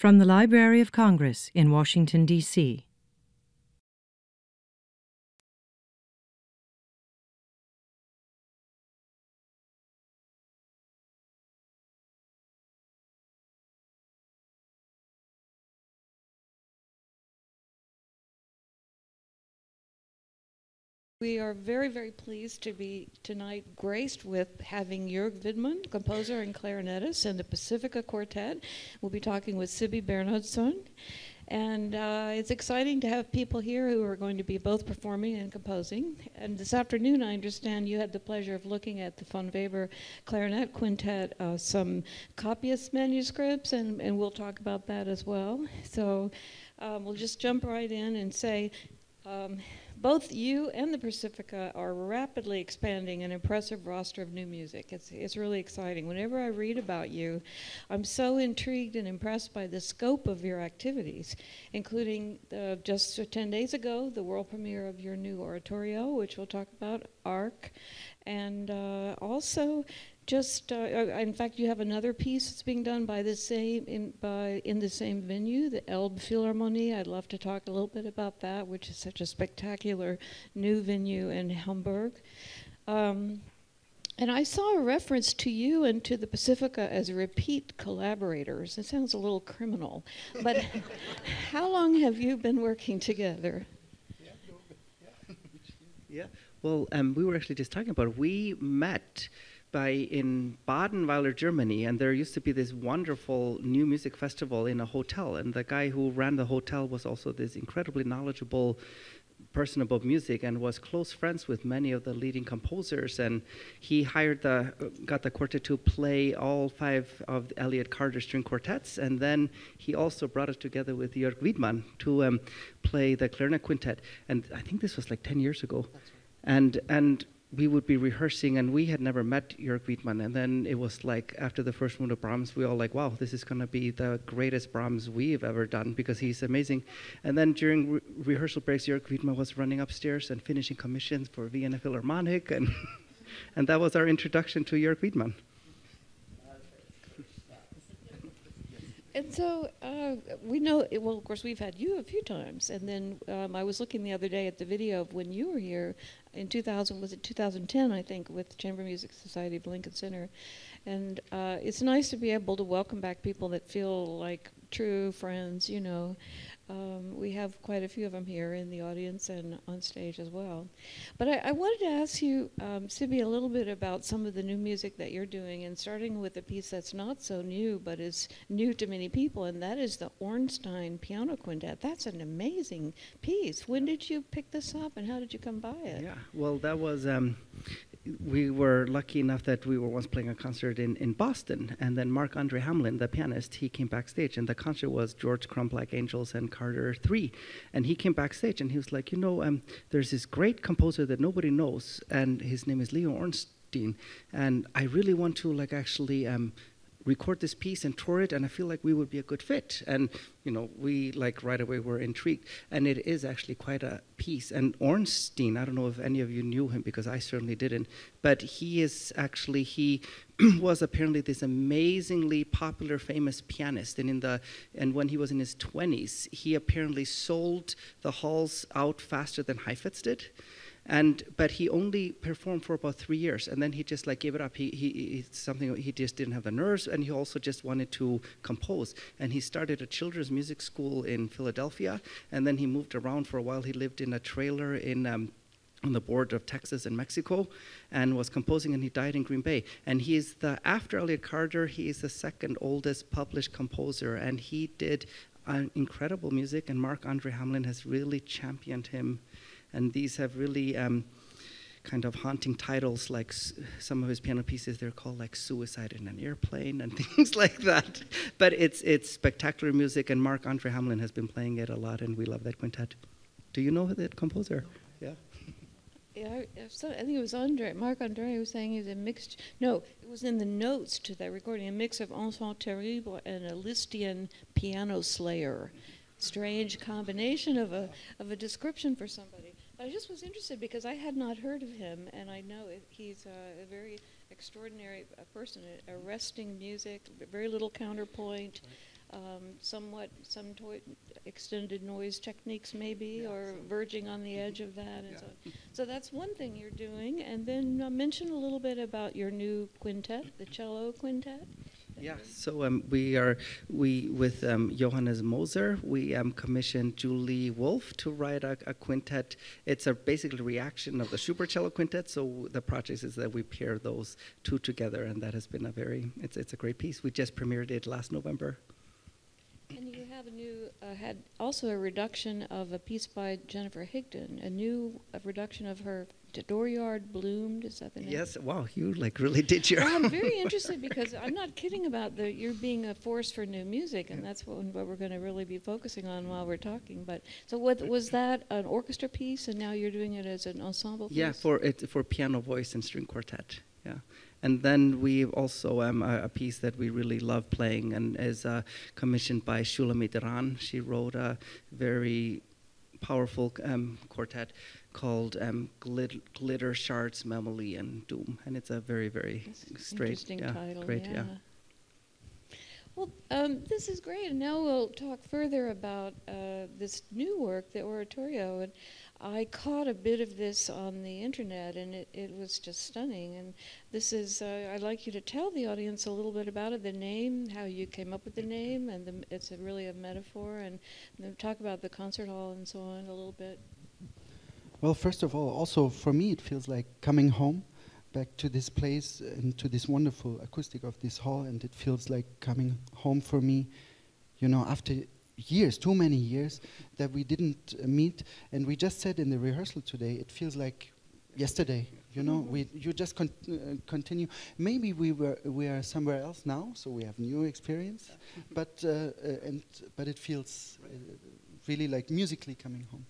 From the Library of Congress in Washington, D.C. We are very, very pleased to be tonight graced with having Jörg Widmann, composer and clarinetist, and the Pacifica Quartet. We'll be talking with Sibbi Bernhardsson. And it's exciting to have people here who are going to be both performing and composing. And this afternoon, I understand you had the pleasure of looking at the von Weber Clarinet Quintet, some copyist manuscripts, and we'll talk about that as well. So we'll just jump right in and say, both you and the Pacifica are rapidly expanding an impressive roster of new music. It's really exciting. Whenever I read about you, I'm so intrigued and impressed by the scope of your activities, including just 10 days ago, the world premiere of your new oratorio, which we'll talk about, ARC, and also just, in fact, you have another piece that's being done by the same in the same venue, the Elbe Philharmonie. I'd love to talk a little bit about that, which is such a spectacular new venue in Hamburg. And I saw a reference to you and to the Pacifica as repeat collaborators. It sounds a little criminal, but how long have you been working together? Yeah. Well, we were actually just talking about it. We met in Badenweiler, Germany, and there used to be this wonderful new music festival in a hotel, and the guy who ran the hotel was also this incredibly knowledgeable person about music and was close friends with many of the leading composers, and he got the quartet to play all 5 of Elliott Carter string quartets, and then he also brought it together with Jörg Widmann to play the clarinet quintet, and I think this was like 10 years ago. Right. And we would be rehearsing, and we had never met Jörg Widmann, and then it was like after the first movement of Brahms, we all like, wow, this is going to be the greatest Brahms we've ever done because he's amazing. And then during rehearsal breaks, Jörg Widmann was running upstairs and finishing commissions for Vienna Philharmonic, and and that was our introduction to Jörg Widmann. And so we know, well, of course, we've had you a few times. And then I was looking the other day at the video of when you were here in 2010, I think, with Chamber Music Society of Lincoln Center. And it's nice to be able to welcome back people that feel like true friends, you know. We have quite a few of them here in the audience and on stage as well. But I wanted to ask you, Sibbi, a little bit about some of the new music that you're doing, and starting with a piece that's not so new, but is new to many people, and that is the Ornstein Piano Quintet. That's an amazing piece. When did you pick this up, and how did you come by it? Yeah, well, that was... we were lucky enough that we were once playing a concert in Boston, and then Marc-Andre Hamelin, the pianist, he came backstage, and the concert was George Crumb, Black Angels, and Carter 3. And he came backstage, and he was like, you know, there's this great composer that nobody knows, and his name is Leo Ornstein, and I really want to, like, actually record this piece and tour it, and I feel like we would be a good fit. And, you know, we, like, right away were intrigued. And it is actually quite a piece. And Ornstein, I don't know if any of you knew him, because I certainly didn't, but he was apparently this amazingly popular, famous pianist. And when he was in his 20s, he apparently sold the halls out faster than Heifetz did. But he only performed for about 3 years, and then he just like gave it up. He just didn't have the nerves, and he also just wanted to compose. And he started a children's music school in Philadelphia, and then he moved around for a while. He lived in a trailer on the border of Texas and Mexico, and was composing, and he died in Green Bay. And he is after Elliott Carter, he is the second oldest published composer, and he did incredible music, and Marc-Andre Hamelin has really championed him. And these have really kind of haunting titles, like some of his piano pieces, they're called like Suicide in an Airplane and things like that. But it's spectacular music, and Marc-Andre Hamelin has been playing it a lot, and we love that quintet. Do you know that composer? Yeah. Yeah, I think it was Marc-Andre, who was saying he's a mixed. No, it was in the notes to that recording, a mix of Enfant Terrible and a Lisztian piano slayer. Strange combination of a description for somebody. I just was interested because I had not heard of him, and I know he's a very extraordinary person, arresting music, very little counterpoint. somewhat some extended noise techniques maybe, or verging on the edge of that. And so that's one thing you're doing. And then mention a little bit about your new quintet, the cello quintet. Yeah, so we with Johannes Moser, we commissioned Julie Wolf to write a quintet. It's a basically reaction of the Schubert cello quintet. So the project is that we pair those two together, and that has been it's a great piece. We just premiered it last November. And you have had also a reduction of a piece by Jennifer Higdon, a reduction of her Dooryard Bloomed, is that the name? Yes, wow, you really did your... Well, I'm very interested because I'm not kidding about you're being a force for new music, and that's what we're going to really be focusing on while we're talking. But so was that an orchestra piece, and now you're doing it as an ensemble piece? Yeah, for piano, voice, and string quartet, yeah. And then we've also a piece that we really love playing and is commissioned by Shulamit Iran. She wrote a very powerful quartet called Glitter, Shards, Memory, and Doom. And it's a very, very interesting title, great, yeah. Well, this is great. And now we'll talk further about this new work, the oratorio. And I caught a bit of this on the internet, and it was just stunning. And this is, I'd like you to tell the audience a little bit about it, the name, how you came up with the name, and it's really a metaphor, and talk about the concert hall and so on a little bit. Well, first of all, also for me, it feels like coming home, back to this place and to this wonderful acoustic of this hall, and it feels like coming home for me, after years, too many years, that we didn't meet. And we just said in the rehearsal today, it feels like yesterday, you just continue. Maybe we are somewhere else now, so we have new experience, but it feels really like musically coming home.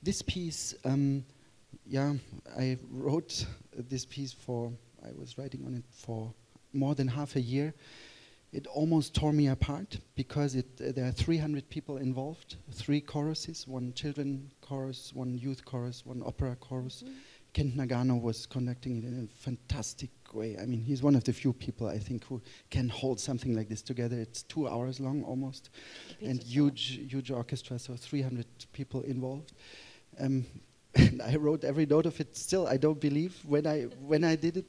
This piece, I wrote this piece I was writing on it for more than half a year. It almost tore me apart because there are 300 people involved, 3 choruses, 1 children chorus, 1 youth chorus, 1 opera chorus. Kent Nagano was conducting it in a fantastic way. I mean, he's one of the few people, I think, who can hold something like this together. It's 2 hours long almost, and huge orchestra, so 300 people involved. And I wrote every note of it. Still, I don't believe when I did it,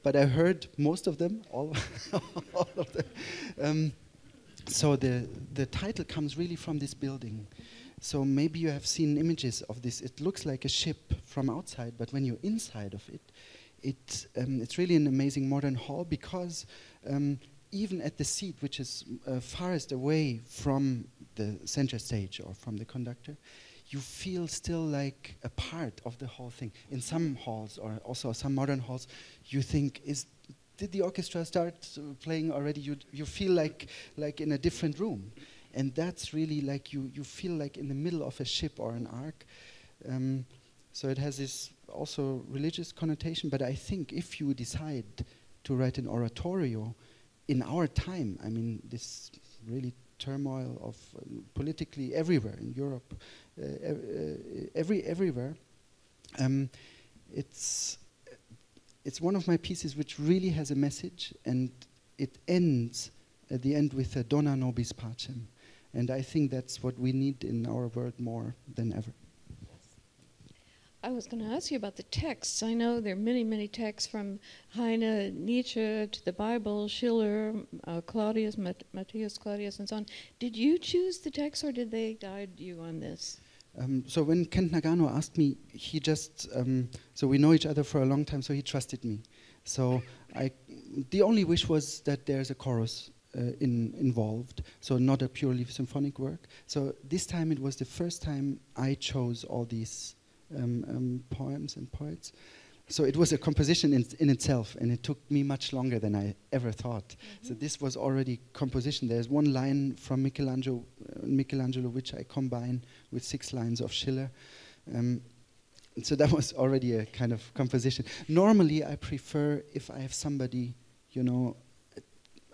but I heard most of them, all of them. So the title comes really from this building. So maybe you have seen images of this. It looks like a ship from outside, but when you're inside of it, it's really an amazing modern hall, because even at the seat, which is farthest away from the center stage or from the conductor, you feel still like a part of the whole thing. In some halls, or also some modern halls, you think, did the orchestra start playing already? You feel like in a different room. And that's really like you feel like in the middle of a ship or an ark. So it has this also religious connotation, but I think if you decide to write an oratorio in our time, I mean, this really turmoil of politically everywhere in Europe, everywhere, it's one of my pieces which really has a message, and it ends at the end with a Dona nobis pacem. And I think that's what we need in our world more than ever. I was going to ask you about the texts. I know there are many, many texts from Heine, Nietzsche, to the Bible, Schiller, Claudius, Matthias Claudius, and so on. Did you choose the text, or did they guide you on this? So when Kent Nagano asked me, he just, so we know each other for a long time, so he trusted me. So the only wish was that there's a chorus involved, so not a purely symphonic work. So this time it was the first time I chose all these poems and poets. So it was a composition in itself, and it took me much longer than I ever thought. Mm-hmm. So this was already composition. There's one line from Michelangelo which I combine with 6 lines of Schiller. So that was already a kind of composition. Normally I prefer if I have somebody,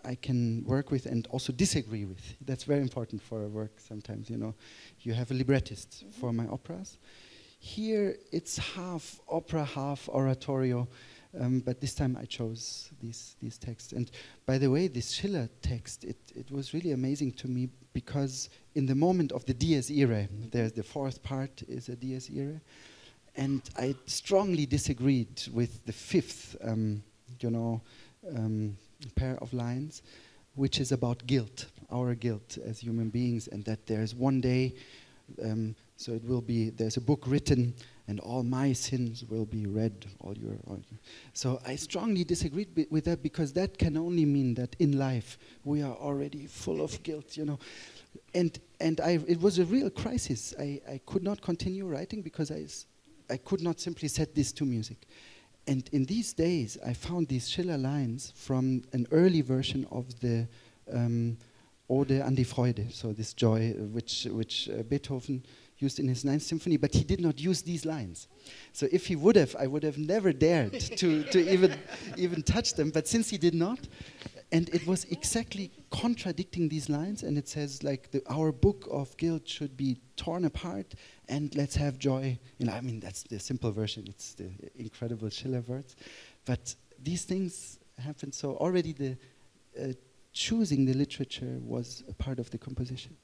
I can work with and also disagree with. That's very important for a work sometimes, You have a librettist for my operas. Here it's half opera, half oratorio. But this time I chose these texts. And by the way, this Schiller text, it was really amazing to me because in the moment of the Dies Irae, there's the fourth part is a Dies Irae, and I strongly disagreed with the fifth, pair of lines, which is about guilt, our guilt as human beings, and that there's one day, so it will be, there's a book written, and all my sins will be read, all your. So I strongly disagreed with that, because that can only mean that in life we are already full of guilt, And it was a real crisis. I could not continue writing because I could not simply set this to music. And in these days, I found these Schiller lines from an early version of the Ode an die Freude, so this joy, which Beethoven used in his Ninth Symphony, but he did not use these lines. So if he would have, I would have never dared to even touch them. But since he did not, and it was exactly contradicting these lines, and it says like our book of guilt should be torn apart, and let's have joy. I mean, that's the simple version. It's the incredible Schiller words, but these things happen. So already the choosing the literature was a part of the composition.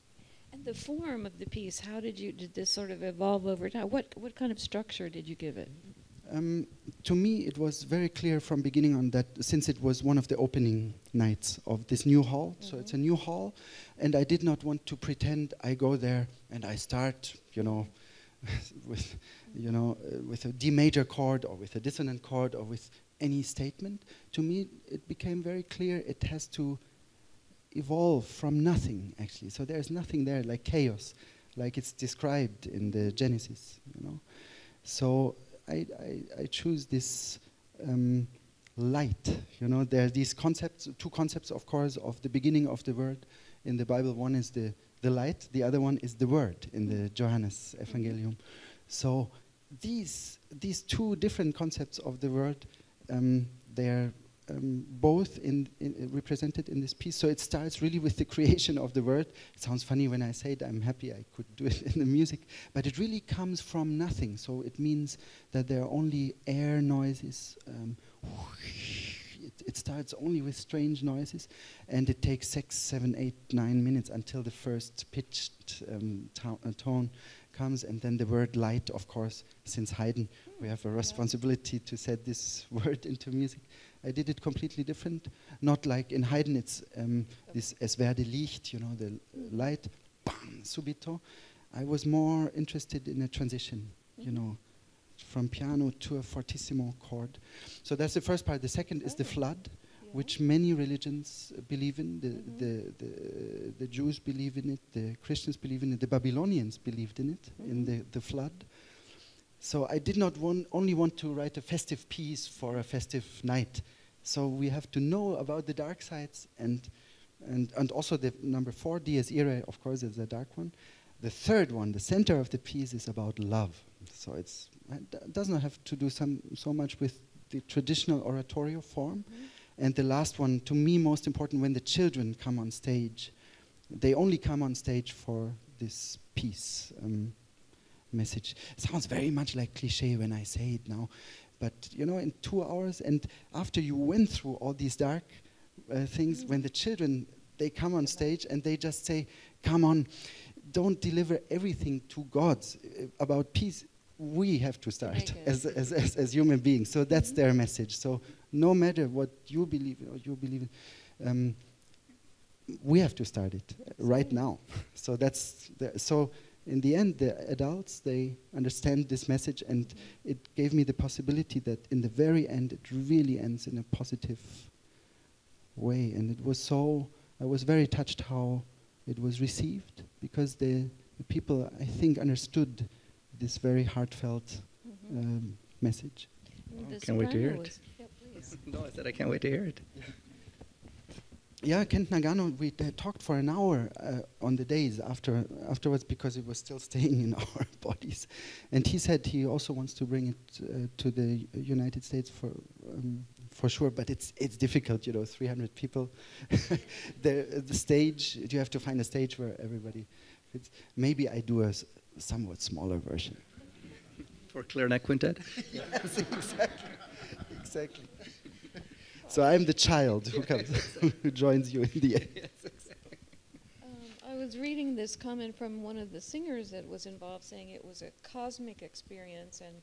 And the form of the piece, how did this sort of evolve over time? What kind of structure did you give it? To me, it was very clear from beginning on that since it was one of the opening nights of this new hall, so it's a new hall, and I did not want to pretend I go there and I start, with a D major chord or with a dissonant chord or with any statement. To me, it became very clear it has to evolve from nothing, actually. So there's nothing there, like chaos, like it's described in the Genesis, So I choose this light, There are these concepts, two concepts, of course, of the beginning of the word in the Bible. One is the light, the other one is the word in the Johannes Evangelium. So these two different concepts of the word, they're both represented in this piece. So it starts really with the creation of the word. It sounds funny when I say it. I'm happy I could do it in the music. But it really comes from nothing. So it means that there are only air noises. It starts only with strange noises. And it takes 6, 7, 8, 9 minutes until the first pitched tone comes. And then the word light, of course, since Haydn, we have a responsibility to set this word into music. I did it completely different. Not like in Haydn, it's this Es werde Licht, the light, bam, subito. I was more interested in a transition, from piano to a fortissimo chord. So that's the first part. The second is the flood, which many religions believe in. The Jews believe in it, the Christians believe in it, the Babylonians believed in it, in the flood. So I did not only want to write a festive piece for a festive night. So we have to know about the dark sides, and also the number 4, Dies Irae, of course, is a dark one. The third one, the center of the piece, is about love. So it does not have to do so much with the traditional oratorio form. And the last one, to me most important, when the children come on stage, they only come on stage for this piece. Message. Sounds very much like cliché when I say it now, but in 2 hours, and after you went through all these dark things, when the children, they come on stage and they just say, come on, don't deliver everything to God about peace. We have to start as human beings. So that's their message. So no matter what you believe in, we have to start it right now. So so in the end, the adults, they understand this message, and it gave me the possibility that in the very end, it really ends in a positive way. And it was I was very touched how it was received, because the people, I think, understood this very heartfelt message. Can't wait to hear it. No, I said I can't wait to hear it. Yeah, Kent Nagano, we talked for an hour on the days afterwards, because it was still staying in our bodies. And he said he also wants to bring it to the United States for sure, but it's difficult, 300 people. the stage, you have to find a stage where everybody fits. Maybe I do a somewhat smaller version. For clarinet quintet? Yes, exactly. Exactly. So I'm the child who comes, who joins you in the end. Yes, exactly. I was reading this comment from one of the singers that was involved, saying it was a cosmic experience, and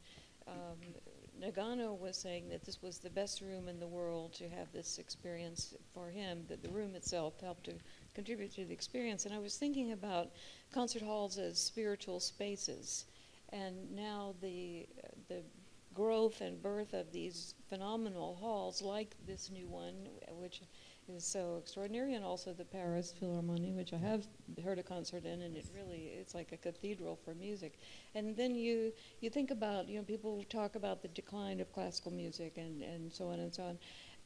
Nagano was saying that this was the best room in the world to have this experience for him, that the room itself helped to contribute to the experience. And I was thinking about concert halls as spiritual spaces, and now the growth and birth of these phenomenal halls like this new one, which is so extraordinary, and also the Paris Philharmonie, which I have heard a concert in, and it's like a cathedral for music. And then you think about, people talk about the decline of classical music and so on and so on.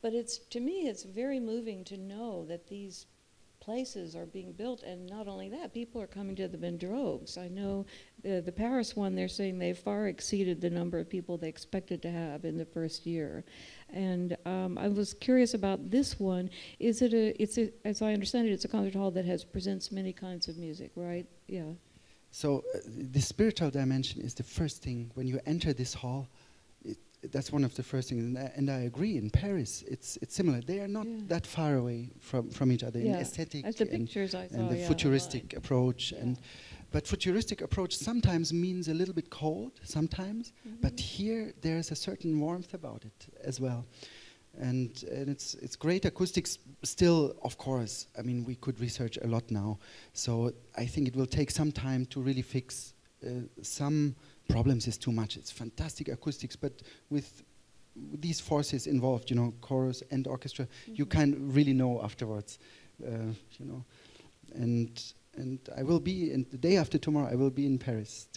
But to me, it's very moving to know that these places are being built, and not only that, people are coming to them in droves. I know the Paris one, they're saying they far exceeded the number of people they expected to have in the first year. And I was curious about this one. As I understand it, it's a concert hall that presents many kinds of music, right? Yeah. So the spiritual dimension is the first thing when you enter this hall. That's one of the first things, and I agree. In Paris, it's similar. They are not that far away from each other in aesthetic As the pictures I saw, and the futuristic approach. But futuristic approach sometimes means a little bit cold, sometimes. But here there's a certain warmth about it as well, and it's great acoustics. Still, of course, I mean, we could research a lot now. So I think it will take some time to really fix some problems. Is too much. It's fantastic acoustics, but with these forces involved, chorus and orchestra, you can't really know afterwards, And I will be the day after tomorrow. I will be in Paris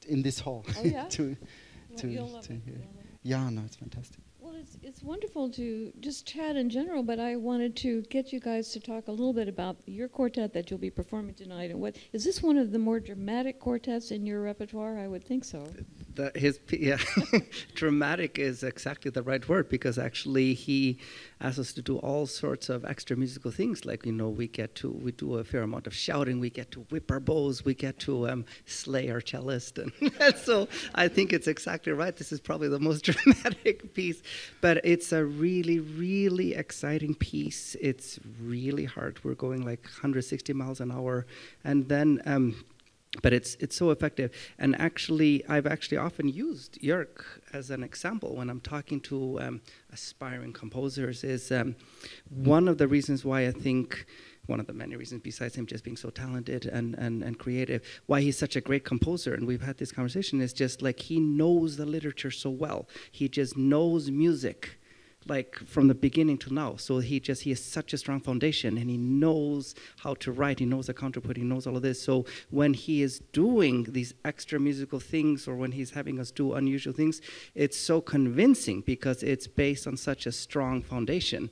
in this hall. Oh yeah. You'll love it. Yeah, no, it's fantastic. Well, it's wonderful to just chat in general, but I wanted to get you guys to talk a little bit about your quartet that you'll be performing tonight. And is this one of the more dramatic quartets in your repertoire? I would think so. Dramatic is exactly the right word, because actually he asks us to do all sorts of extra musical things. Like, we do a fair amount of shouting, we get to whip our bows, we get to slay our cellist. And so I think it's exactly right. This is probably the most dramatic piece, but it's a really, really exciting piece. It's really hard. We're going like 160 miles an hour. And then, but it's so effective. And actually, I've often used Jörg as an example when I'm talking to aspiring composers. Is one of the reasons why I think, one of the many reasons besides him just being so talented and creative, why he's such a great composer, and we've had this conversation, is just like he knows the literature so well. He just knows music, like from the beginning to now. So he has such a strong foundation, and he knows how to write, he knows the counterpoint, he knows all of this. So when he is doing these extra musical things, or when he's having us do unusual things, it's so convincing because it's based on such a strong foundation.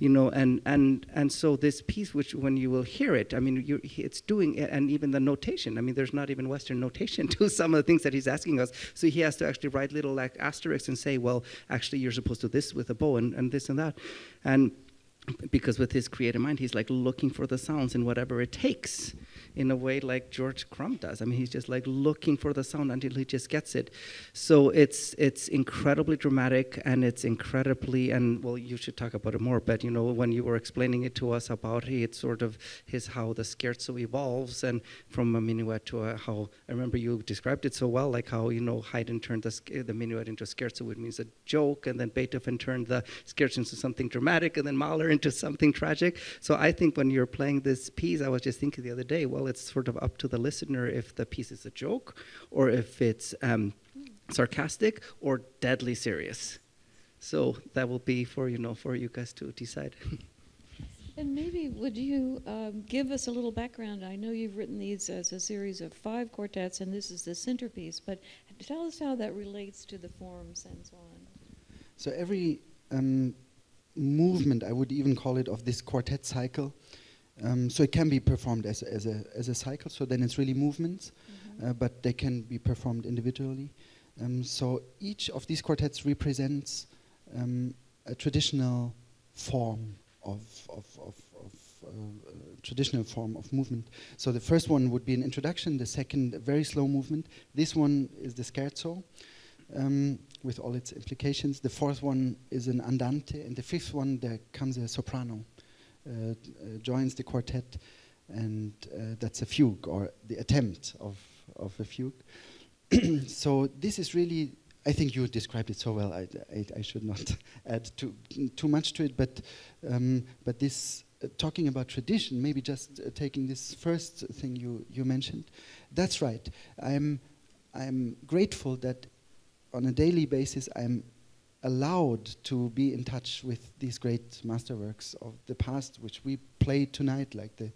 And so this piece, which when you will hear it, I mean, it's doing, and even the notation, I mean, there's not even Western notation to some of the things that he's asking us. So he has to actually write little like asterisks and say, well, actually, you're supposed to do this with a bow and this and that. And because with his creative mind, he's like looking for the sounds in whatever it takes, in a way like George Crumb does. I mean, he's just like looking for the sound until he just gets it. So it's incredibly dramatic, and it's incredibly, and well, you should talk about it more, but when you were explaining it to us about it, sort of how the scherzo evolves, and from a minuet to how, I remember you described it so well, like how, Haydn turned the minuet into a scherzo, which means a joke, and then Beethoven turned the scherzo into something dramatic, and then Mahler into something tragic. So I think when you're playing this piece, I was just thinking the other day, well, it's sort of up to the listener if the piece is a joke, or if it's sarcastic, or deadly serious. So that will be for you guys to decide. And maybe would you give us a little background? I know you've written these as a series of 5 quartets, and this is the centerpiece, but tell us how that relates to the forms and so on. So every movement, I would even call it, of this quartet cycle, so it can be performed as a cycle, so then it's really movements, but they can be performed individually. So each of these quartets represents a traditional form of movement. So the first one would be an introduction, the second a very slow movement. This one is the scherzo, with all its implications. The fourth one is an andante, and the fifth one there comes a soprano, joins the quartet, and that's a fugue, or the attempt of a fugue. So this is really, I think you described it so well. I should not add too much to it, but this talking about tradition, maybe just taking this first thing you mentioned, that's right. I'm grateful that on a daily basis I'm allowed to be in touch with these great masterworks of the past, which we played tonight, like the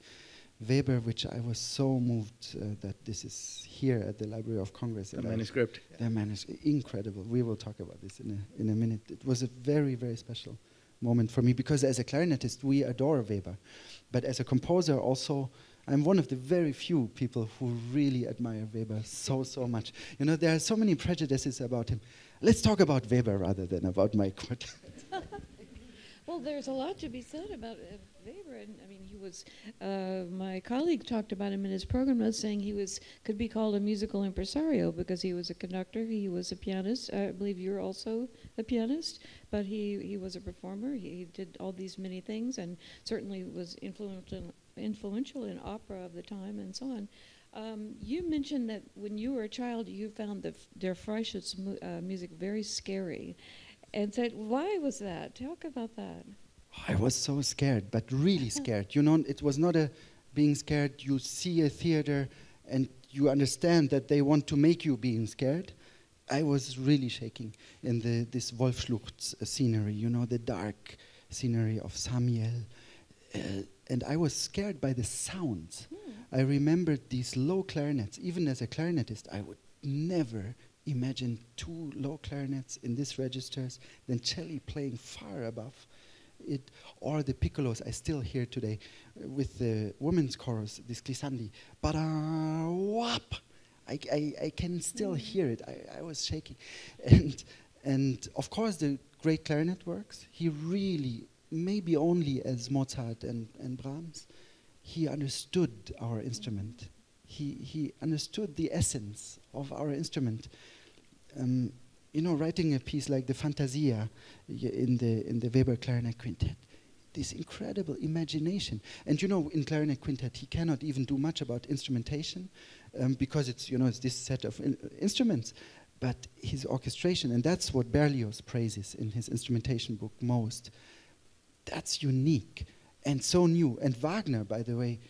Weber, which I was so moved that this is here at the Library of Congress. The manuscript. The manuscript, incredible. We will talk about this in a minute. It was a very, very special moment for me, because as a clarinetist, we adore Weber. But as a composer also, I'm one of the very few people who really admire Weber so much. You know, there are so many prejudices about him. Let's talk about Weber rather than about my quartet. Well, there's a lot to be said about Weber, and I mean, he was. My colleague talked about him in his program notes, saying he could be called a musical impresario because he was a conductor, he was a pianist. I believe you're also a pianist, but he was a performer. He did all these many things, and certainly was influential in opera of the time and so on. You mentioned that when you were a child, you found Der Freischütz music very scary. And said, why was that? Talk about that. I was so scared, but really scared. You know, it was not a being scared. You see a theater and you understand that they want to make you being scared. I was really shaking in this Wolfschlucht scenery, you know, the dark scenery of Samiel. And I was scared by the sounds. I remembered these low clarinets. Even as a clarinetist, I would never imagine two low clarinets in these registers, then cello playing far above it, or the piccolos I still hear today with the women's chorus, this glissandi, ba-da-wap. I can still hear it. I was shaking. And of course the great clarinet works, he really, maybe only as Mozart and Brahms, he understood our instrument. He understood the essence of our instrument. You know, writing a piece like the Fantasia in the Weber Clarinet Quintet, this incredible imagination. And you know, in Clarinet Quintet, he cannot even do much about instrumentation because it's this set of instruments, but his orchestration, and that's what Berlioz praises in his instrumentation book most. That's unique and so new. And Wagner, by the way,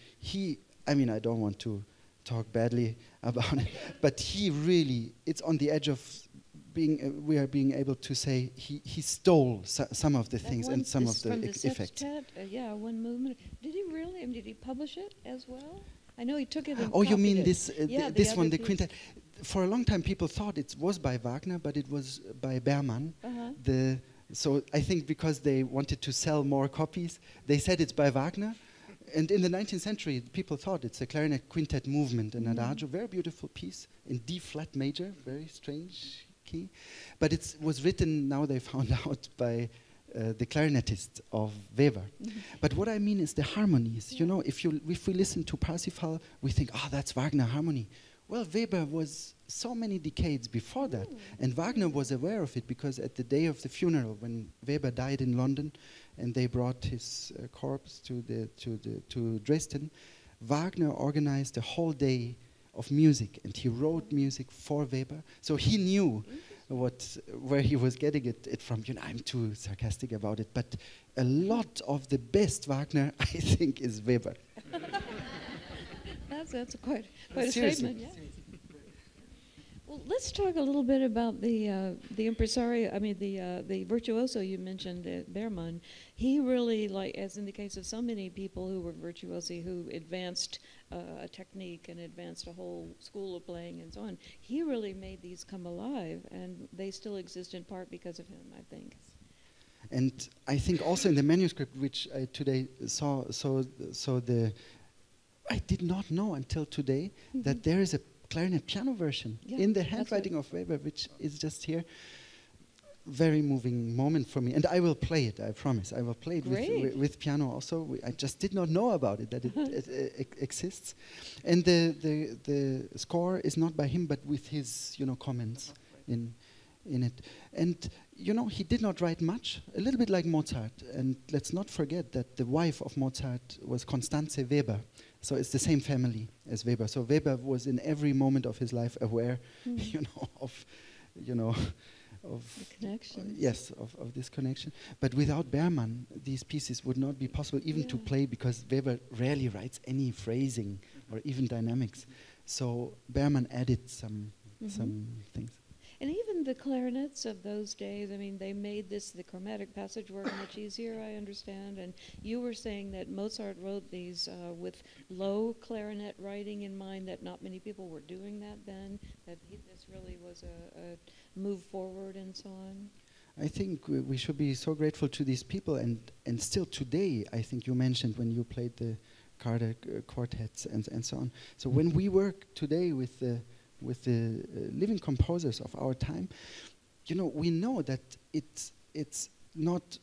I don't want to talk badly about it, but he really, it's on the edge of we are being able to say he stole some of the things and some of the effects. Yeah, one movement. Did he really? Did he publish it as well? I know he took it and Oh, you mean copied it. This one, the Quintet. For a long time, people thought it was by Wagner, but it was by Berman. So I think because they wanted to sell more copies, they said it's by Wagner. And in the 19th century, people thought it's a clarinet quintet movement, an adagio, very beautiful piece in D flat major, very strange key. But it was written, now they found out, by the clarinetist of Weber. But what I mean is the harmonies. You know, if we listen to Parsifal, we think, that's Wagner harmony. Well, Weber was so many decades before that, and Wagner was aware of it because at the day of the funeral, when Weber died in London, and they brought his corpse to Dresden, Wagner organized a whole day of music, and he wrote music for Weber. So he knew where he was getting it from. You know, I'm too sarcastic about it, but a lot of the best Wagner, I think, is Weber. That's quite a statement. Yeah. Well, let's talk a little bit about the impresario. The virtuoso you mentioned, Berman. He really, like, as in the case of so many people who were virtuosi, who advanced a technique and advanced a whole school of playing and so on. He really made these come alive, and they still exist in part because of him, I think. And I think also in the manuscript, which I today saw, I did not know until today that there is a clarinet piano version in the handwriting of Weber, which is just here. Very moving moment for me, and I will play it. I promise. I will play it with piano also. I just did not know about it, that it exists, and the score is not by him, but with his comments in in it. And you know, he did not write much, a little bit like Mozart. And let's not forget that the wife of Mozart was Constanze Weber. So it's the same family as Weber. So Weber was in every moment of his life aware, of the connection. Yes, of this connection. But without Berman, these pieces would not be possible even to play, because Weber rarely writes any phrasing or even dynamics. So Berman added some things. And even the clarinets of those days, I mean, they made the chromatic passage work much easier, I understand. And you were saying that Mozart wrote these with low clarinet writing in mind, that not many people were doing that then, that this really was a move forward and so on. I think we should be so grateful to these people, and still today, I think you mentioned when you played the quartets and so on. So when we work today with the living composers of our time, you know, we know that it's not.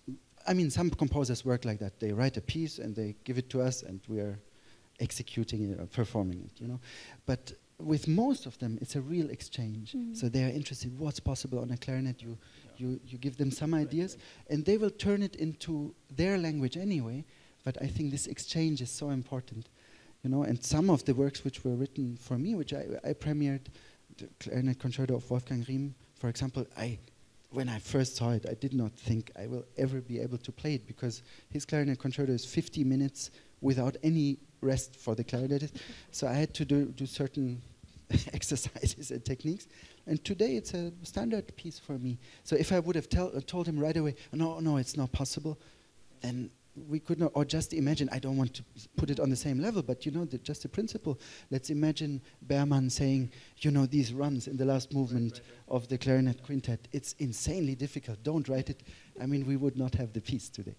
I mean, some composers work like that. They write a piece and they give it to us, and we are executing it or performing it. You know, but with most of them, it's a real exchange. So they are interested what's possible on a clarinet. You give them some ideas, and they will turn it into their language anyway. But I think this exchange is so important. You know, and some of the works which were written for me, which I premiered, the Clarinet Concerto of Wolfgang Riem, for example, when I first saw it, I did not think I will ever be able to play it, because his Clarinet Concerto is 50 minutes without any rest for the clarinetist. So I had to do certain exercises and techniques. And today it's a standard piece for me. So if I would have told him right away, no, it's not possible, then we could not, or just imagine, I don't want to put it on the same level, but you know, just the principle. Let's imagine Berman saying, you know, these runs in the last movement of the clarinet quintet, it's insanely difficult, don't write it. I mean, we would not have the piece today.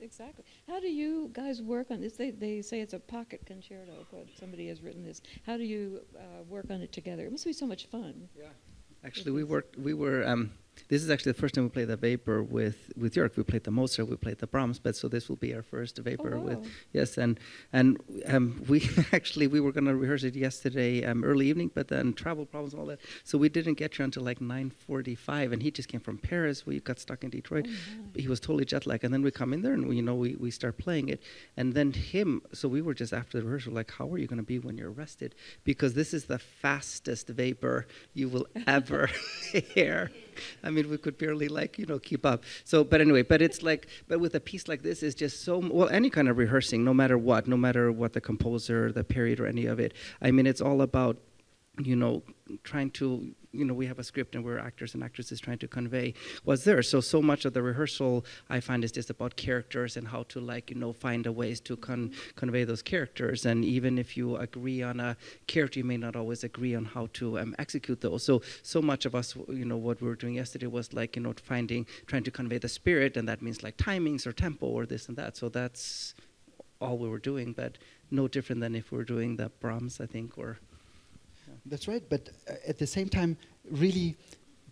Exactly. How do you guys work on this? They say it's a pocket concerto, but somebody has written this. How do you work on it together? It must be so much fun. Yeah. Actually, this is actually the first time we played the Vapor with Jörg. We played the Mozart, we played the Brahms, but so this will be our first Vapor with, yes, and we were going to rehearse it yesterday early evening, but then travel problems and all that, so we didn't get you until like 9:45, and he just came from Paris. We got stuck in Detroit. He was totally jet lagged, and then we come in there and we start playing it, and then so we were just after the rehearsal like, how are you going to be when you're rested? Because this is the fastest Vapor you will ever hear. I mean, we could barely keep up. So, but anyway, but with a piece like this, is just so, well, any kind of rehearsing, no matter what the composer, the period, or any of it. I mean, it's all about, trying to, we have a script and we're actors and actresses trying to convey what's there. So much of the rehearsal, I find, is just about characters and how to, find a ways to convey those characters. And even if you agree on a character, you may not always agree on how to execute those. So much of us, what we were doing yesterday was trying to convey the spirit, and that means like timings or tempo or this and that. So that's all we were doing, but no different than if we were doing the Brahms, I think, or... That's right, but at the same time, really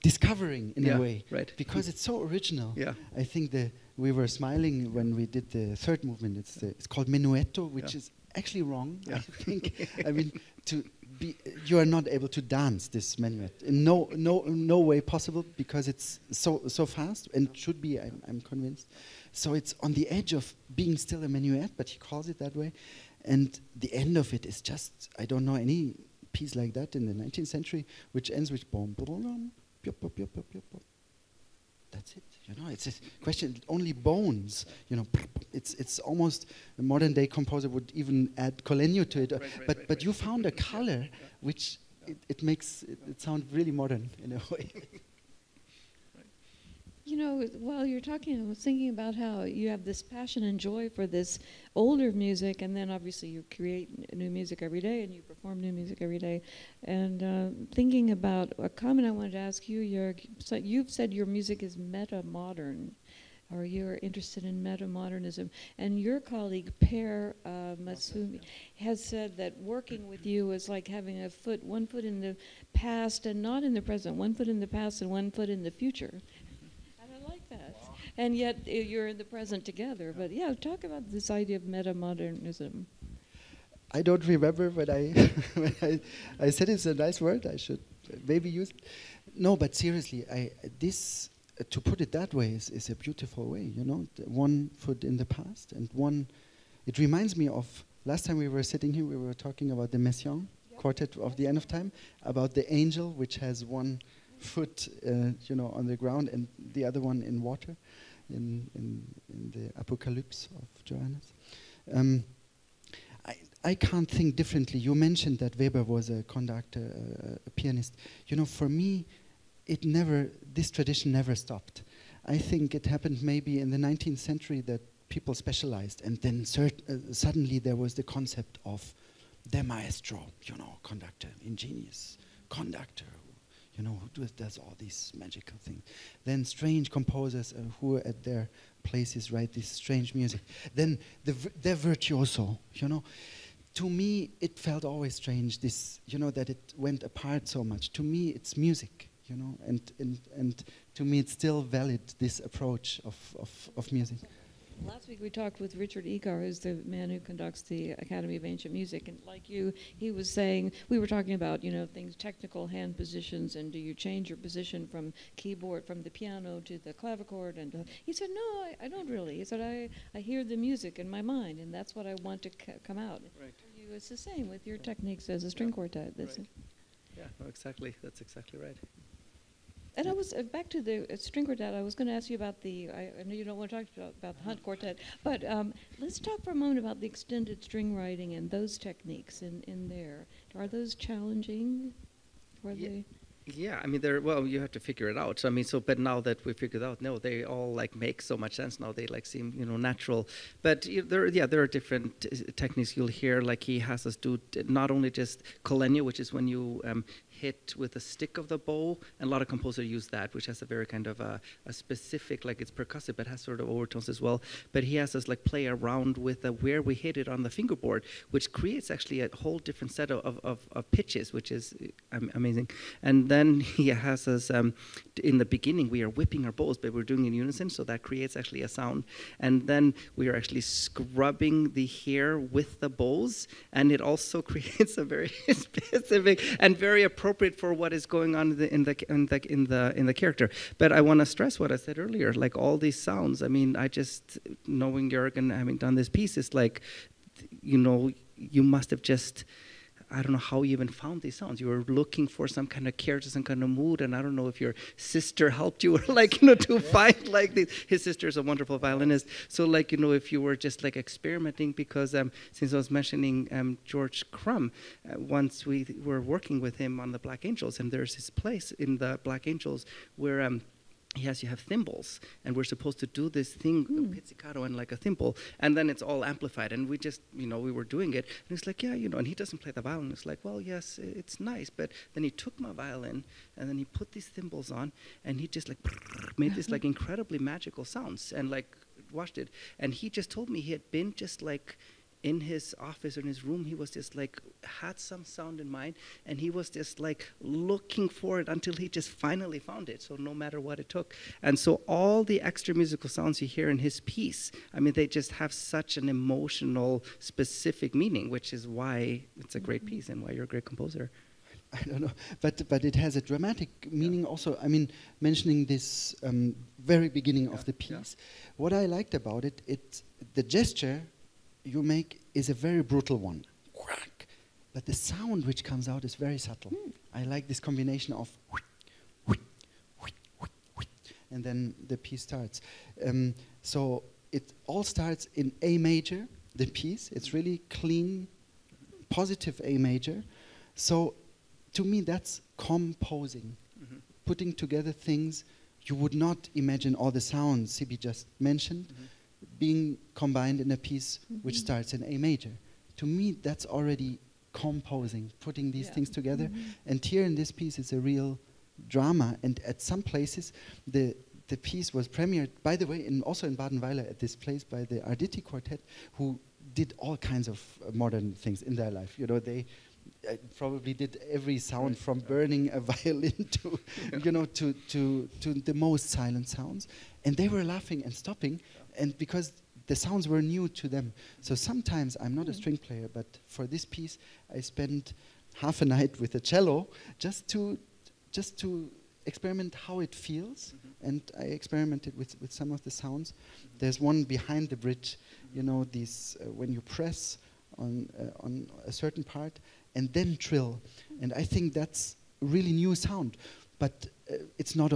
discovering in a way, right? Because it's so original. Yeah, I think we were smiling when we did the third movement. It's called Menuetto, which is actually wrong. I think. I mean, you are not able to dance this menuet in no way possible, because it's so fast, and should be. I'm convinced. So it's on the edge of being still a menuet, but he calls it that way, and the end of it is just, I don't know any piece like that in the 19th century, which ends with bom, bom, bom, pop, pop, pop, pop, pop. That's it. It's a question. Only bones. It's almost a modern day composer would even add Colenio to it. But you found a color which it makes it sound really modern in a way. While you're talking, I was thinking about how you have this passion and joy for this older music, and then obviously you create new music every day and you perform new music every day. And thinking about a comment I wanted to ask you, Jörg, so you've said your music is meta-modern, or you're interested in meta-modernism. And your colleague, Per Masumi, has said that working with you is like having one foot in the past and not in the present, one foot in the past and one foot in the future. That. Wow. And yet you're in the present together. But talk about this idea of meta-modernism. I don't remember when I said it's a nice word. I should maybe use it. No, but seriously, this to put it that way is a beautiful way. You know, one foot in the past and one. It reminds me of last time we were sitting here. We were talking about the Messiaen Quartet of the End of Time, about the angel which has one foot, you know, on the ground and the other one in water, in the Apocalypse of Johannes. I can't think differently. You mentioned that Weber was a conductor, a pianist. You know, for me, this tradition never stopped. I think it happened maybe in the 19th century that people specialized, and then suddenly there was the concept of the maestro, you know, conductor, ingenious conductor, you know, who does all these magical things. Then strange composers who at their places write this strange music. Then the virtuoso, you know. To me, it felt always strange, this, you know, that it went apart so much. To me, it's music, you know, and to me, it's still valid, this approach of music. Last week we talked with Richard Ikar, who's the man who conducts the Academy of Ancient Music, and like you, he was saying, we were talking about, you know, things, technical hand positions, and do you change your position from keyboard, from the piano to the clavichord, and he said, no, I don't really. He said, I hear the music in my mind, and that's what I want to come out. Right. For you, it's the same with your techniques as a string quartet. Right. Yeah, no, exactly. That's exactly right. And I was back to the string quartet. I was going to ask you about I know you don't want to talk about the Hunt quartet, but let's talk for a moment about the extended string writing and those techniques in there. Are those challenging? Yeah, I mean, you have to figure it out. So, I mean, but now that we figured out, no, they all like make so much sense now. They like seem, you know, natural. But there are different techniques you'll hear. Like he has us do not only just collegno, which is when you hit with a stick of the bow, and a lot of composers use that, which has a very kind of a specific, like it's percussive, but has sort of overtones as well. But he has us like play around with where we hit it on the fingerboard, which creates actually a whole different set of pitches, which is amazing. And then he has us, in the beginning, we are whipping our bows, but we're doing it in unison, so that creates actually a sound. And then we are actually scrubbing the hair with the bows, and it also creates a very specific and very appropriate for what is going on in the character. But I want to stress what I said earlier, like all these sounds. I mean, I just, knowing Jörg and having done this piece, is like, you know, you must have just, I don't know how you even found these sounds. You were looking for some kind of character, some kind of mood, and I don't know if your sister helped you, or like, you know, to find like this. His sister is a wonderful violinist. So like, you know, if you were just like experimenting, because since I was mentioning George Crumb, once we were working with him on the Black Angels, and there's this place in the Black Angels where yes, you have thimbles, and we're supposed to do this thing, a pizzicato and like a thimble, and then it's all amplified, and we just, you know, we were doing it, and it's like, yeah, you know, and he doesn't play the violin. It's like, well, yes, it's nice, but then he took my violin, and then he put these thimbles on, and he just like made this like incredibly magical sounds, and like watched it, and he just told me he had been just like in his office or in his room, he was just like, had some sound in mind, and he was just like looking for it until he just finally found it, so no matter what it took. And so all the extra musical sounds you hear in his piece, I mean, they just have such an emotional, specific meaning, which is why it's a great piece and why you're a great composer. I don't know, but it has a dramatic meaning also. I mean, mentioning this very beginning of the piece, what I liked about it, the gesture you make is a very brutal one, but the sound which comes out is very subtle. I like this combination of and then the piece starts. So it all starts in A major, the piece. It's really clean, positive A major. So to me, that's composing, putting together things you would not imagine, all the sounds Sibbi just mentioned, being combined in a piece which starts in A major. To me, that's already composing, putting these things together. And here in this piece, it's a real drama. And at some places, the piece was premiered, by the way, also in Baden-Weiler at this place by the Arditi Quartet, who did all kinds of modern things in their life. You know, they probably did every sound from burning a violin to, you know, to the most silent sounds. And they were laughing and stopping, and because the sounds were new to them. So sometimes I'm not a string player, but for this piece, I spent half a night with a cello just to experiment how it feels, and I experimented with some of the sounds. There's one behind the bridge, you know, these when you press on a certain part and then trill, and I think that's really new sound. But it's not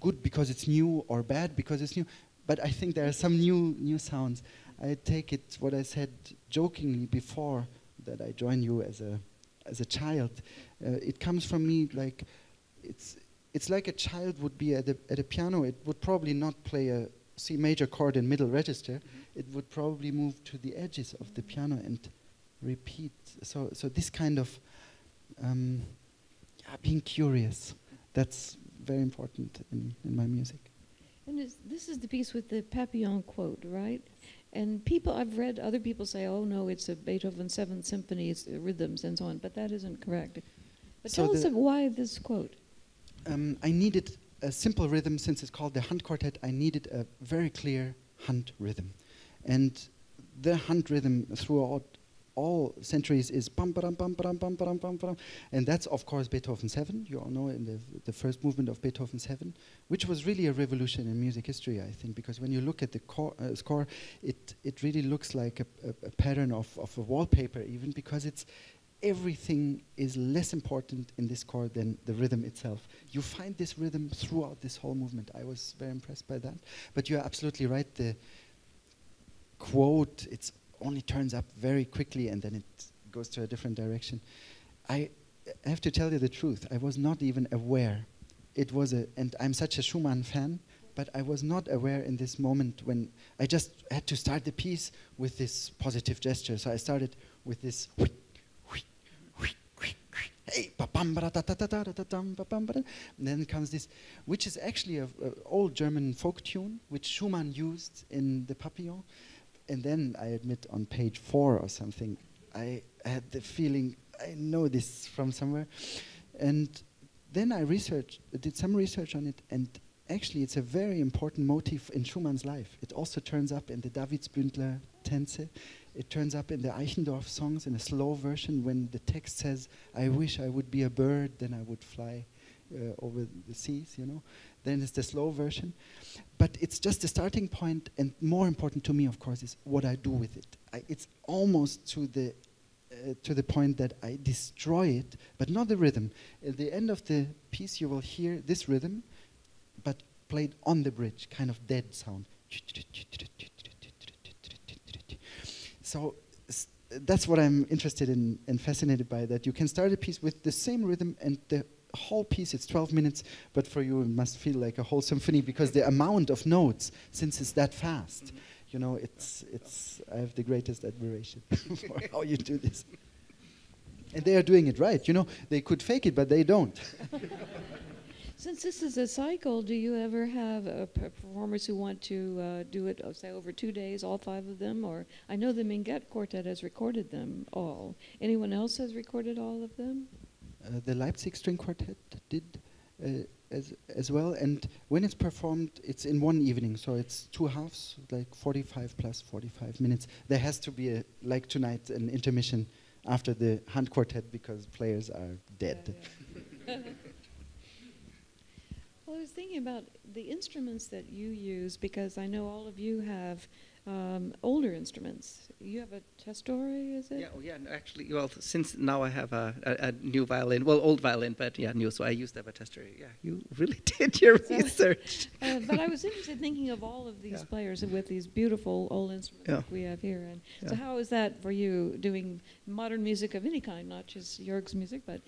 good because it's new or bad because it's new. But I think there are some new sounds. I take it what I said jokingly before that I joined you as a child. It comes from me like it's like a child would be at a piano. It would probably not play a C major chord in middle register. It would probably move to the edges of the piano and repeat. So this kind of being curious, that's very important in my music. And this is the piece with the Papillon quote, right? And I've read other people say, oh no, it's a Beethoven 7th Symphony, it's rhythms and so on, but that isn't correct. But So tell us why this quote. I needed a simple rhythm. Since it's called the Hand Quartet, I needed a very clear Hand rhythm. And the Hand rhythm throughout all centuries is bum ba dum bum ba dum bum ba dum bum ba dum, and that's of course Beethoven 7. You all know in the first movement of Beethoven 7, which was really a revolution in music history, I think, because when you look at the score, it really looks like a pattern of a wallpaper, even because everything is less important in this score than the rhythm itself. You find this rhythm throughout this whole movement. I was very impressed by that. But you're absolutely right. The quote, it's only turns up very quickly and then it goes to a different direction. I have to tell you the truth. I was not even aware. And I'm such a Schumann fan, but I was not aware in this moment when I just had to start the piece with this positive gesture. So I started with this. Hey, and then comes this, which is actually an old German folk tune, which Schumann used in the Papillon. And then I admit on page 4 or something, I had the feeling I know this from somewhere. And then I did some research on it, and actually it's a very important motif in Schumann's life. It also turns up in the Davidsbündler Tänze. It turns up in the Eichendorff songs in a slow version when the text says, I wish I would be a bird, then I would fly over the seas, you know. Then it's the slow version. But it's just the starting point, and more important to me, of course, is what I do with it. It's almost to the point that I destroy it, but not the rhythm. At the end of the piece, you will hear this rhythm, but played on the bridge, kind of dead sound. So that's what I'm interested in and fascinated by, that you can start a piece with the same rhythm and the whole piece, it's 12 minutes, but for you it must feel like a whole symphony because the amount of notes, since it's that fast, you know, I have the greatest admiration for how you do this. And they are doing it right, you know, they could fake it, but they don't. Since this is a cycle, do you ever have performers who want to do it, say, over 2 days, all 5 of them? Or I know the Minguet Quartet has recorded them all. Anyone else has recorded all of them? The Leipzig String Quartet did as well, and when it's performed, it's in one evening, so it's 2 halves, like 45 plus 45 minutes. There has to be, like tonight, an intermission after the Hand Quartet because players are dead. Yeah. Well, I was thinking about the instruments that you use, because I know all of you have older instruments. You have a Testore, is it? Yeah, no, actually, well, since now I have a new violin, well, old violin, but yeah, new, so I used to have a Testore. Yeah, you really did your research. But I was interested thinking of all of these players with these beautiful old instruments like we have here. And so how is that for you, doing modern music of any kind, not just Jörg's music, but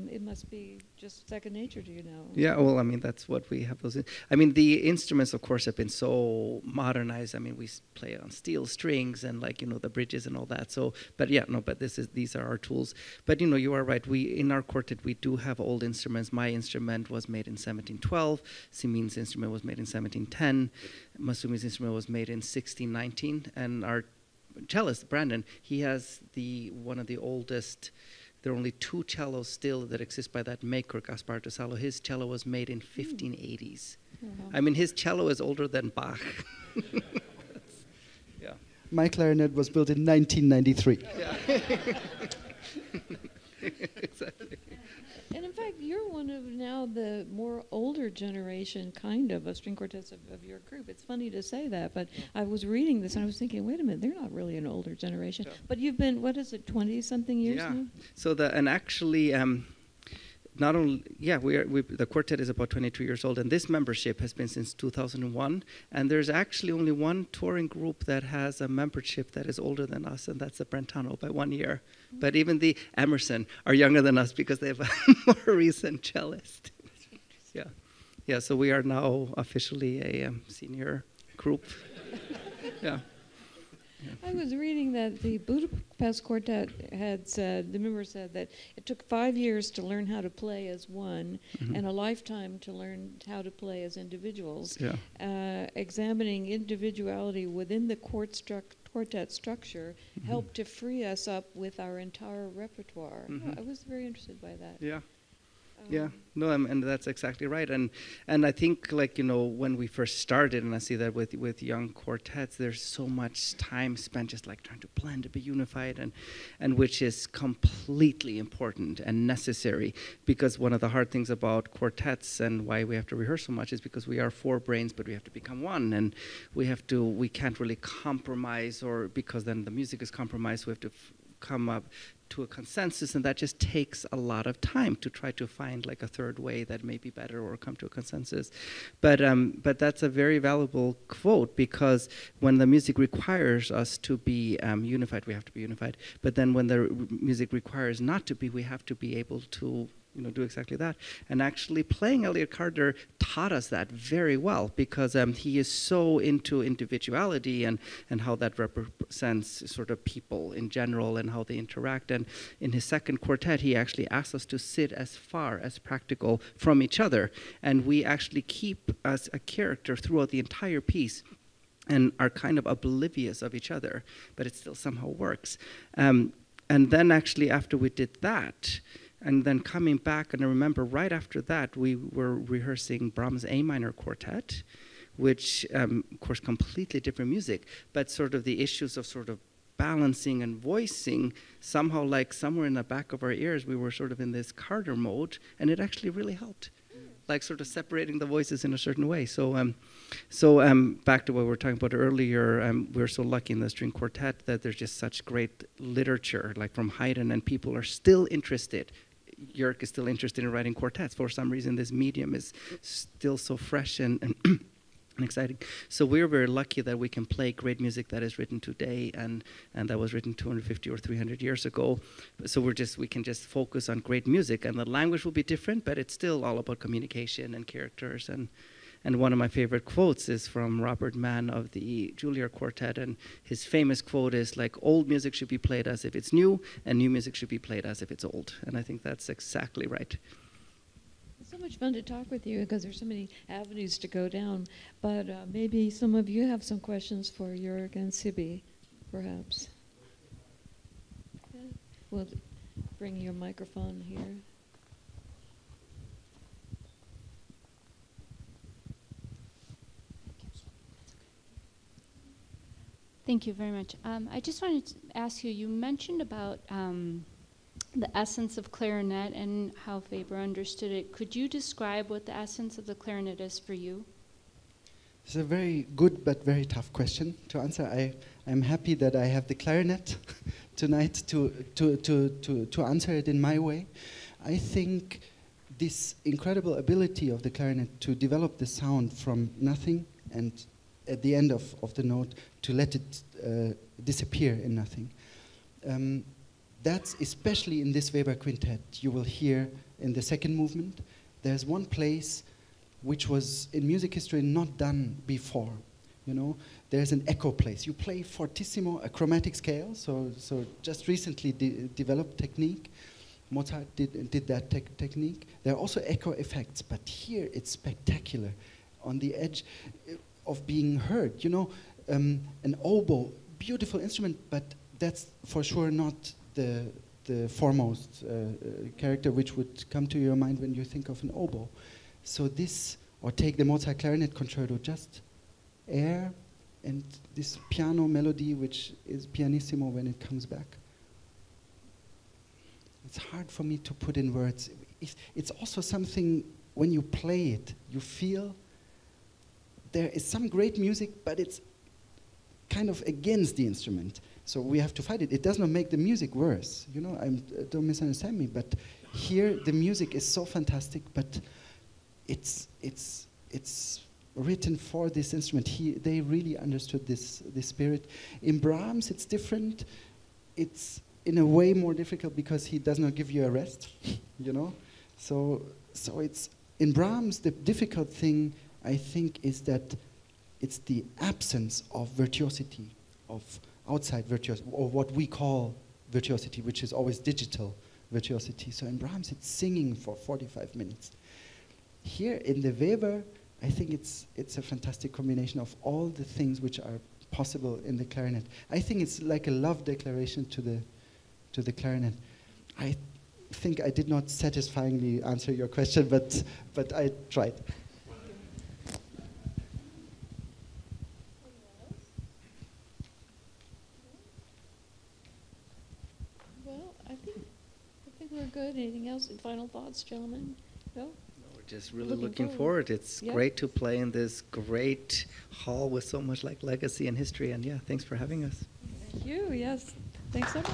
it must be just second nature to you now. Yeah, well, I mean, that's what we have those. I mean, the instruments, of course, have been so modernized. I mean, we play on steel strings and, like, you know, the bridges and all that. So, but yeah, no, but these are our tools. But, you know, you are right. In our quartet, we do have old instruments. My instrument was made in 1712. Simin's instrument was made in 1710. Masumi's instrument was made in 1619. And our cellist, Brandon, he has one of the oldest. There are only 2 cellos still that exist by that maker, Gaspar de Salo. His cello was made in 1580s. I mean, his cello is older than Bach. Yeah. My clarinet was built in 1993. Yeah. Exactly. And in fact, you're one of now the generation, kind of string quartets of your group. It's funny to say that, but I was reading this and I was thinking, wait a minute, they're not really an older generation. Yeah. But you've been, what is it, 20-something years now? So actually, not only, the quartet is about 22 years old, and this membership has been since 2001. And there's actually only one touring group that has a membership that is older than us, and that's the Brentano by 1 year. Mm-hmm. But even the Emerson are younger than us because they have a more recent cellist. Yeah. So we are now officially a senior group. Yeah. I was reading that the Budapest Quartet had said, the member said that it took 5 years to learn how to play as one, mm-hmm. and a lifetime to learn how to play as individuals. Yeah. Examining individuality within the quartet structure mm-hmm. helped to free us up with our entire repertoire. Mm-hmm. I was very interested by that. Yeah. And that's exactly right. And I think, like, when we first started, and I see that with young quartets, there's so much time spent just like trying to blend to be unified, and which is completely important and necessary, because one of the hard things about quartets and why we have to rehearse so much is because we are four brains, but we have to become one, and we can't really compromise, or because then the music is compromised, we have to come up to a consensus, and that just takes a lot of time to try to find like a third way that may be better or come to a consensus. But that's a very valuable quote, because when the music requires us to be unified, we have to be unified. But then when the music requires not to be, we have to be able to do exactly that. And actually playing Elliott Carter taught us that very well, because he is so into individuality and how that represents sort of people in general and how they interact. And in his second quartet, he actually asked us to sit as far as practical from each other. And we actually keep as a character throughout the entire piece and are kind of oblivious of each other, but it still somehow works. And then actually after we did that, and then coming back, and I remember right after that, we were rehearsing Brahms' A minor quartet, which, of course, completely different music, but sort of the issues of sort of balancing and voicing, somehow like somewhere in the back of our ears, we were sort of in this Carter mode, and it actually really helped, like sort of separating the voices in a certain way. So back to what we were talking about earlier, we're so lucky in the string quartet that there's just such great literature, like from Haydn, and people are still interested. Jörg is still interested in writing quartets. For some reason, this medium is still so fresh and exciting. So we're very lucky that we can play great music that is written today and that was written 250 or 300 years ago. So we can just focus on great music, and the language will be different, but it's still all about communication and characters. And one of my favorite quotes is from Robert Mann of the Juilliard Quartet, and his famous quote is like, old music should be played as if it's new, and new music should be played as if it's old. And I think that's exactly right. It's so much fun to talk with you because there's so many avenues to go down. But maybe some of you have some questions for Jörg and Sibbi, perhaps. Yeah. We'll bring your microphone here. Thank you very much. I just wanted to ask you mentioned about the essence of clarinet and how Faber understood it. Could you describe what the essence of the clarinet is for you? It's a very good but very tough question to answer. I'm happy that I have the clarinet tonight to answer it in my way. I think this incredible ability of the clarinet to develop the sound from nothing and at the end of the note to let it disappear in nothing. That's especially in this Weber quintet. You will hear in the second movement, there's one place which was in music history not done before. There's an echo place. You play fortissimo, a chromatic scale, so just recently developed technique. Mozart did that technique. There are also echo effects, but here it's spectacular, on the edge of being heard. An oboe, beautiful instrument, but that's for sure not the foremost character which would come to your mind when you think of an oboe. So this, or take the Mozart clarinet concerto, just air and this piano melody which is pianissimo when it comes back. It's hard for me to put in words. It's also something when you play it, you feel there is some great music, but it's kind of against the instrument. So we have to fight it. It does not make the music worse. You know, don't misunderstand me, but here the music is so fantastic, but it's written for this instrument. They really understood this spirit. In Brahms, it's different. It's in a way more difficult because he does not give you a rest, you know. So it's in Brahms, the difficult thing I think is that it's the absence of virtuosity, of outside virtuosity, or what we call virtuosity, which is always digital virtuosity. So in Brahms, it's singing for 45 minutes. Here in the Weber, I think it's a fantastic combination of all the things which are possible in the clarinet. I think it's like a love declaration to the clarinet. I think I did not satisfyingly answer your question, but I tried. Well, I think we're good. Anything else? Final thoughts, gentlemen? No? We're just really looking forward. It's great to play in this great hall with so much like legacy and history. And yeah, thanks for having us. Thank you. Yes. Thanks so much.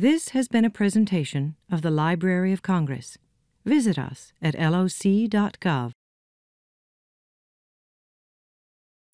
This has been a presentation of the Library of Congress. Visit us at loc.gov.